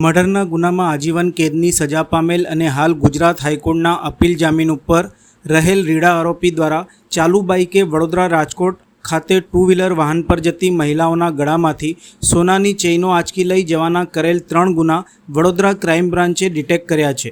મર્ડરના ગુનામાં આજીવન કેદની સજા પામેલ અને હાલ ગુજરાત હાઈકોર્ટના અપીલ જામીન ઉપર રહેલ રીડા આરોપી દ્વારા ચાલુ બાઇકે વડોદરા રાજકોટ ખાતે ટુ વ્હીલર વાહન પર જતી મહિલાઓના ગળામાંથી સોનાની ચેઇનો આંચકી લઈ જવાના કરેલ 3 ગુના વડોદરા ક્રાઇમ બ્રાન્ચે ડિટેક્ટ કર્યા છે।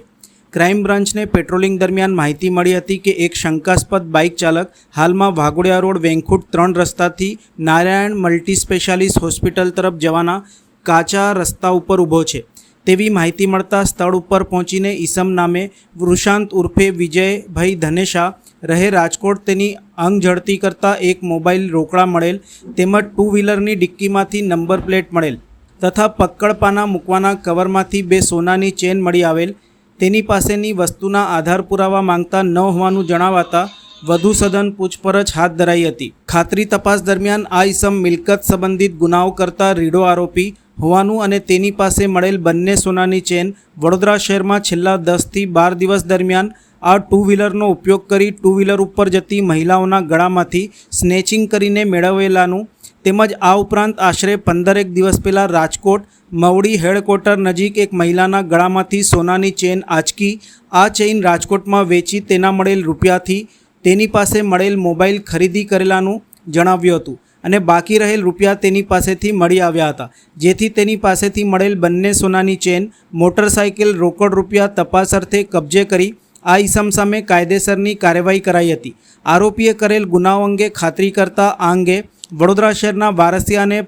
ક્રાઇમ બ્રાન્ચને પેટ્રોલિંગ દરમિયાન માહિતી મળી હતી કે એક શંકાસ્પદ બાઇક ચાલક હાલમાં વાઘોડિયા રોડ વેંકુટ 3 રસ્તાથી નારાયણ મલ્ટી સ્પેશિયાલિસ્ટ હોસ્પિટલ તરફ જવાના કાચા રસ્તા ઉપર ઊભો છે તેવી માહિતી મળતા સ્થળ ઉપર પહોંચીને ઈસમ નામે વૃષાંત ઉર્ફે વિજયભાઈ ધનેશા રહે રાજકોટ તેની અંગ ઝડતી કરતા એક મોબાઈલ રોકડા મળેલ તેમજ ટુ વ્હીલરની ડિક્કીમાંથી નંબર પ્લેટ મળેલ તથા પક્કડપાના મૂકવાના કવરમાંથી 2 સોનાની ચેન મળી આવેલ તેની પાસેની વસ્તુના આધાર પુરાવા માંગતા ન હોવાનું જણાવાતા વધુ સઘન પૂછપરછ હાથ ધરાઈ હતી। ખાતરી તપાસ દરમિયાન આ ઈસમ મિલકત સંબંધિત ગુનાઓ કરતા રીડો આરોપી હોવાનું અને તેની પાસે મળેલ બંને સોનાની ચેન વડોદરા શહેરમાં છેલ્લા 10 થી 12 દિવસ દરમિયાન આ ટુ વ્હીલરનો ઉપયોગ કરી ટુ વ્હીલર ઉપર જતી મહિલાઓના ગળામાંથી સ્નેચિંગ કરીને મેળવેલાનું તેમજ આ ઉપરાંત આશરે 15 દિવસ પહેલાં રાજકોટ મવડી હેડક્વાર્ટર નજીક એક મહિલાના ગળામાંથી સોનાની ચેન આંચકી આ ચેઇન રાજકોટમાં વેચી તેના મળેલ રૂપિયાથી તેની પાસે મળેલ મોબાઈલ ખરીદી કરેલાનું જણાવ્યું હતું અને બાકી રહેલ રૂપિયા તેની પાસેથી મળી આવ્યા હતા, જેથી તેની પાસેથી મળેલ બંને સોનાની ચેન મોટરસાઇકલ રોકડ રૂપિયા તપાસ અર્થે કબજે કરી આ ઈસમ સામે કાયદેસરની કાર્યવાહી કરાઈ હતી। આરોપીએ કરેલ ગુનાઓ અંગે ખાતરી કરતા આ અંગે વડોદરા શહેરના વારસિયા અને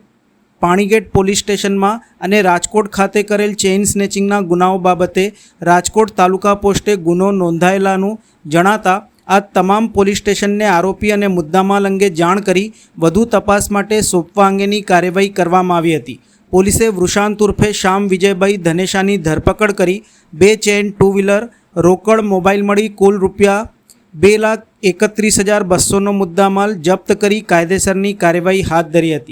પાણીગેટ પોલીસ સ્ટેશનમાં અને રાજકોટ ખાતે કરેલ ચેઇન સ્નેચિંગના ગુનાઓ બાબતે રાજકોટ તાલુકા પોસ્ટે ગુનો નોંધાયેલાનું જણાતા આ તમામ પોલીસ સ્ટેશનને આરોપી અને મુદ્દામાલ અંગે જાણ કરી વધુ તપાસ માટે સોંપવા અંગેની કાર્યવાહી કરવામાં આવી હતી। પોલીસે વૃષાંત ઉર્ફે શ્યામ વિજયભાઈ ધનેશાની ધરપકડ કરી 2 ચેન ટુ વ્હીલર રોકડ મોબાઈલ મળી કુલ રૂપિયા 2,31,200નો મુદ્દામાલ જપ્ત કરી કાયદેસરની કાર્યવાહી હાથ ધરી હતી।